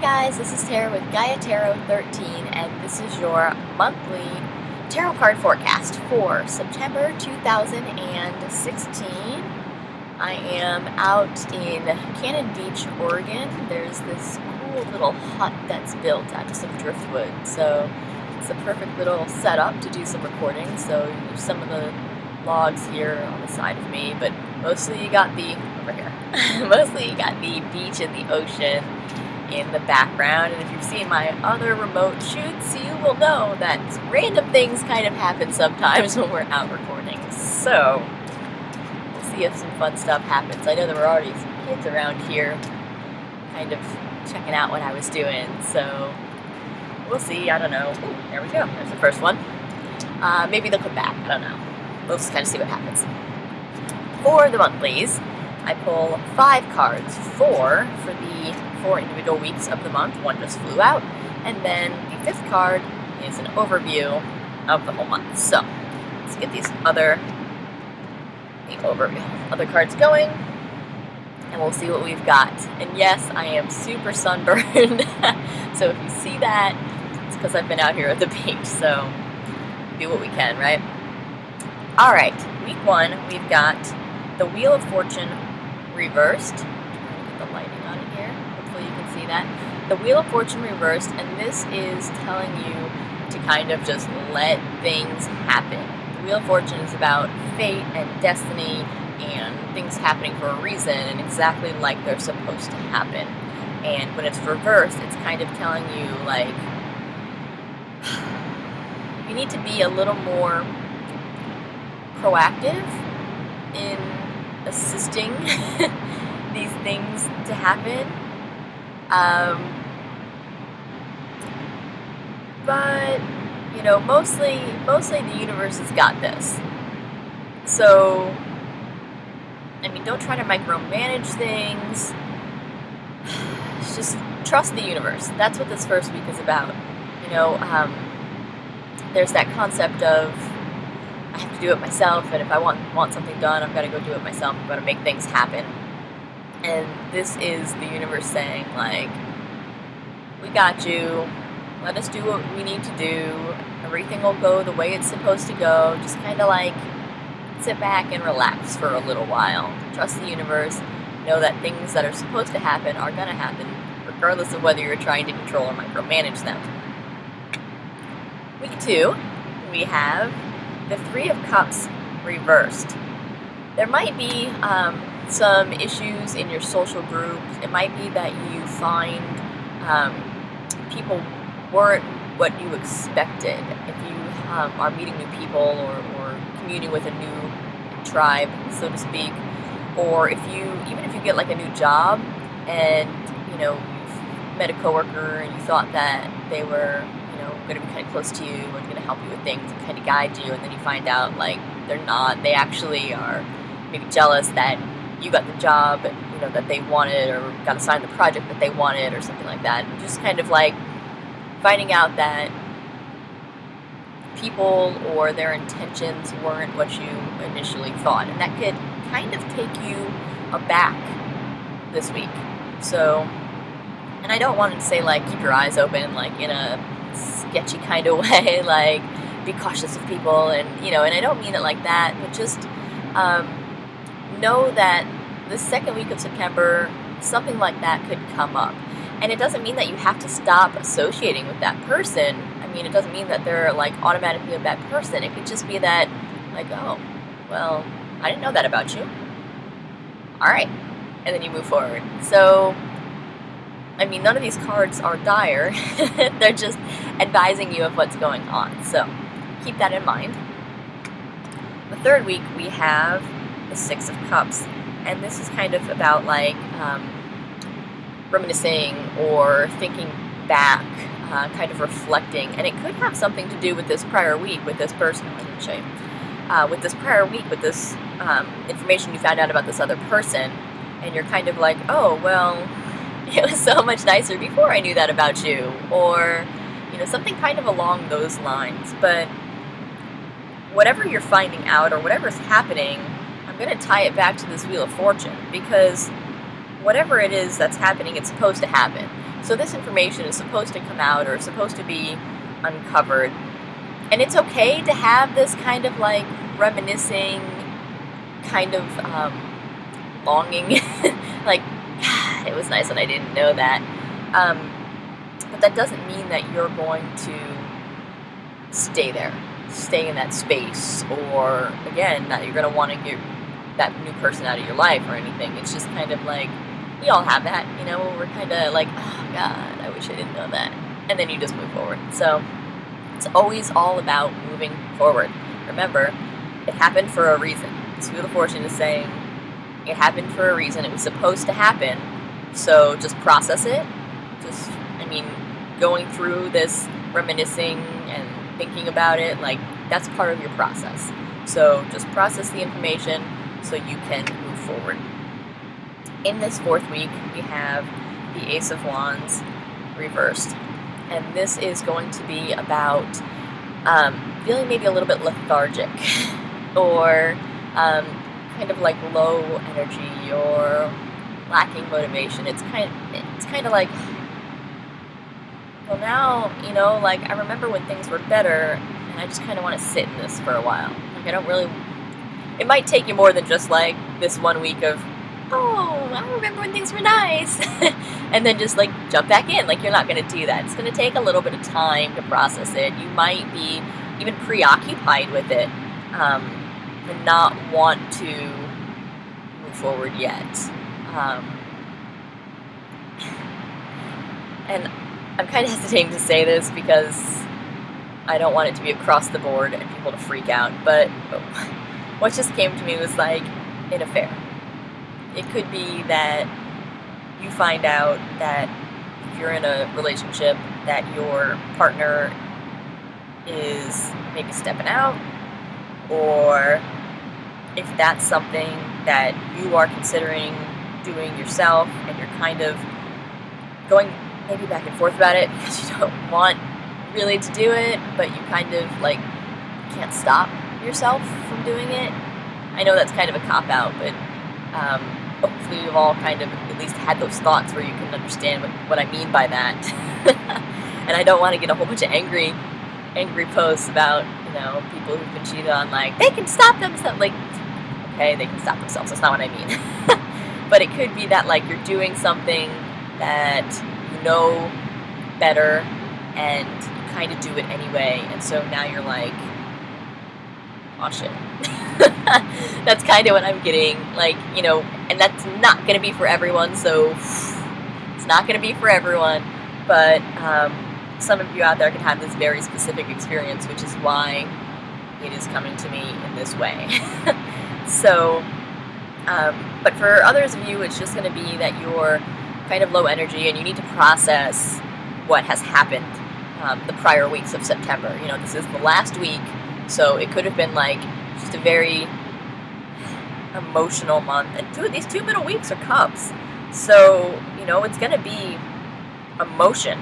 guys, this is Tara with Gaia Tarot 13, and this is your monthly tarot card forecast for September 2016. I am out in Cannon Beach, Oregon. There's this cool little hut that's built out of some driftwood, so it's a perfect little setup to do some recording. So there's some of the logs here on the side of me, but mostly you got the, over here, mostly you got the beach and the ocean in the background. And if you've seen my other remote shoots, you will know that random things kind of happen sometimes when we're out recording. So we'll see if some fun stuff happens. I know there were already some kids around here kind of checking out what I was doing, so we'll see. I don't know. Ooh, there we go. There's the first one. Maybe they'll come back. I don't know. We'll just kind of see what happens. For the monthlies, I pull 5 cards, 4 for the 4 individual weeks of the month. One just flew out. And then the 5th card is an overview of the whole month. So let's get these other cards going, and we'll see what we've got. And yes, I am super sunburned. So if you see that, it's because I've been out here at the beach. So do what we can, right? All right, week 1, we've got the Wheel of Fortune reversed. I'm trying to get the lighting on in here. Hopefully you can see that. The Wheel of Fortune reversed, and this is telling you to kind of just let things happen. The Wheel of Fortune is about fate and destiny and things happening for a reason and exactly like they're supposed to happen. And when it's reversed, it's kind of telling you, like, you need to be a little more proactive in assisting these things to happen. But, you know, mostly the universe has got this. So, I mean, don't try to micromanage things. Just trust the universe. That's what this first week is about. You know, there's that concept of I have to do it myself, and if I want something done, I've got to go do it myself. I've got to make things happen. And this is the universe saying, like, we got you. Let us do what we need to do. Everything will go the way it's supposed to go. Just kind of like sit back and relax for a little while. Trust the universe. Know that things that are supposed to happen are going to happen, regardless of whether you're trying to control or micromanage them. Week 2, we have the 3 of Cups reversed. There might be some issues in your social group. It might be that you find people weren't what you expected. If you are meeting new people or communing with a new tribe, so to speak, or even if you get like a new job and you know you've met a coworker and you thought that they were going to be kind of close to you and going to help you with things and kind of guide you, and then you find out like they're not. They actually are maybe jealous that you got the job, you know, that they wanted, or got assigned the project that they wanted, or something like that. And just kind of like finding out that people or their intentions weren't what you initially thought, and that could kind of take you aback this week. So, and I don't want to say like keep your eyes open, like in a sketchy kind of way, like be cautious of people, and you know, and I don't mean it like that, but just know that the second week of September, something like that could come up. And it doesn't mean that you have to stop associating with that person. I mean, it doesn't mean that they're like automatically a bad person. It could just be that, like, oh, well, I didn't know that about you. All right. And then you move forward. So, I mean, none of these cards are dire. They're just advising you of what's going on. So keep that in mind. The third week, we have the 6 of Cups. And this is kind of about like reminiscing or thinking back, kind of reflecting. And it could have something to do with this prior week, with this person. I can show you. With this prior week, with this information you found out about this other person. And you're kind of like, oh, well, it was so much nicer before I knew that about you. Or, you know, something kind of along those lines. But whatever you're finding out or whatever's happening, I'm going to tie it back to this Wheel of Fortune, because whatever it is that's happening, it's supposed to happen. So this information is supposed to come out or supposed to be uncovered. And it's okay to have this kind of like reminiscing kind of longing. Like, God, it was nice when I didn't know that. But that doesn't mean that you're going to stay there, stay in that space, or again, that you're going to want to get that new person out of your life or anything. It's just kind of like, we all have that, you know, we're kind of like, oh God, I wish I didn't know that. And then you just move forward. So it's always all about moving forward. Remember, it happened for a reason. This Wheel of Fortune is saying it happened for a reason. It was supposed to happen. So just process it. Going through this reminiscing and thinking about it, like, that's part of your process. So just process the information so you can move forward. In this fourth week, we have the Ace of Wands reversed. And this is going to be about feeling maybe a little bit lethargic or kind of like low energy or lacking motivation. It's kind of like, well, now, you know, like, I remember when things were better, and I just kind of want to sit in this for a while. Like, I don't really, it might take you more than just, like, this 1 week of, oh, I remember when things were nice, and then just, like, jump back in. Like, you're not going to do that. It's going to take a little bit of time to process it. You might be even preoccupied with it, and not want to move forward yet. And I'm kind of hesitating to say this because I don't want it to be across the board and people to freak out, but what just came to me was like an affair. It could be that you find out that if you're in a relationship that your partner is maybe stepping out, or if that's something that you are considering doing yourself and you're kind of going maybe back and forth about it because you don't want really to do it, but you kind of like can't stop yourself from doing it. I know that's kind of a cop-out, but hopefully you've all kind of at least had those thoughts where you can understand what I mean by that. And I don't want to get a whole bunch of angry posts about, you know, people who've been cheated on, like, they can stop themselves. Like, okay, they can stop themselves. That's not what I mean. But it could be that, like, you're doing something that you know better and you kind of do it anyway, and so now you're like, oh shit. That's kind of what I'm getting, like, you know, and that's not going to be for everyone, so it's not going to be for everyone, but some of you out there can have this very specific experience, which is why it is coming to me in this way. So, but for others of you, it's just going to be that you're kind of low energy and you need to process what has happened the prior weeks of September. You know, this is the last week, so it could have been like just a very emotional month. And these two middle weeks are cups, so, you know, it's going to be emotion.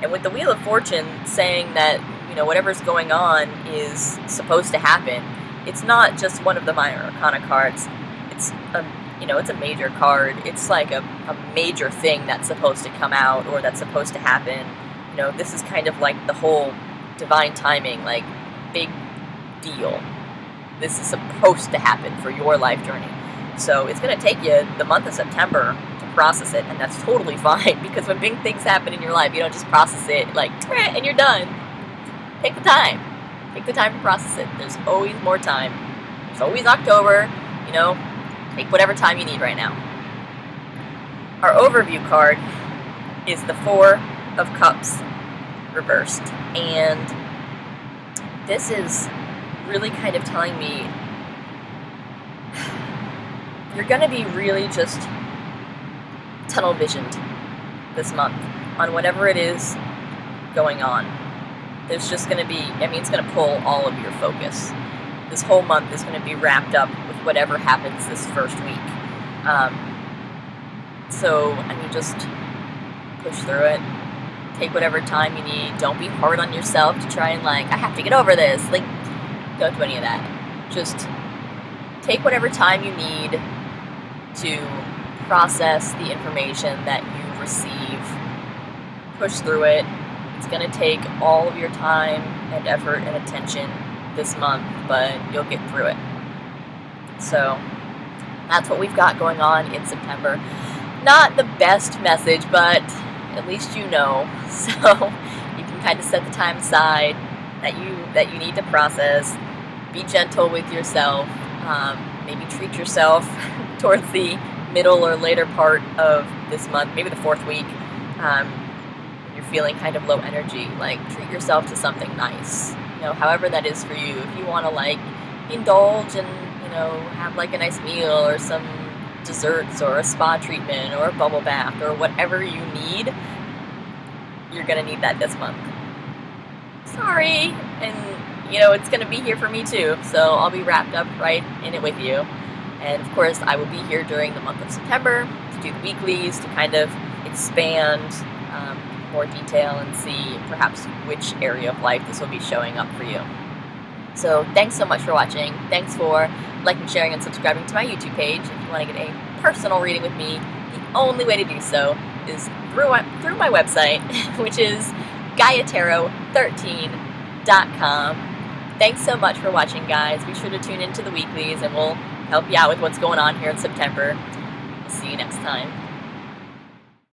And with the Wheel of Fortune saying that, you know, whatever's going on is supposed to happen, it's not just one of the minor arcana cards. It's it's a major card. It's like a major thing that's supposed to come out or that's supposed to happen. You know, this is kind of like the whole divine timing, like, big deal. This is supposed to happen for your life journey. So it's going to take you the month of September to process it, and that's totally fine, because when big things happen in your life, you don't just process it like, and you're done. Take the time. Take the time to process it. There's always more time. There's always October, you know. Take whatever time you need right now. Our overview card is the Four of Cups reversed. And this is really kind of telling me you're going to be really just tunnel visioned this month on whatever it is going on. There's just going to be, it's going to pull all of your focus. This whole month is going to be wrapped up with whatever happens this first week. So, just push through it. Take whatever time you need. Don't be hard on yourself to try and, like, I have to get over this. Like, don't do any of that. Just take whatever time you need to process the information that you receive push through it. It's going to take all of your time and effort and attention this month, but you'll get through it. So that's what we've got going on in September. Not the best message, but at least you know. So you can kind of set the time aside that you need to process. Be gentle with yourself. Maybe treat yourself towards the middle or later part of this month, maybe the 4th week. When you're feeling kind of low energy, like treat yourself to something nice. However that is for you. If you want to like indulge and have like a nice meal or some desserts or a spa treatment or a bubble bath or whatever you need, you're gonna need that this month. Sorry, and it's gonna be here for me too, so I'll be wrapped up right in it with you. And of course I will be here during the month of September to do the weeklies, to kind of expand more detail and see perhaps which area of life this will be showing up for you. So thanks so much for watching. Thanks for liking, sharing, and subscribing to my YouTube page. If you want to get a personal reading with me, the only way to do so is through my website, which is GaiaTarot13.com. Thanks so much for watching, guys. Be sure to tune into the weeklies, and we'll help you out with what's going on here in September. See you next time.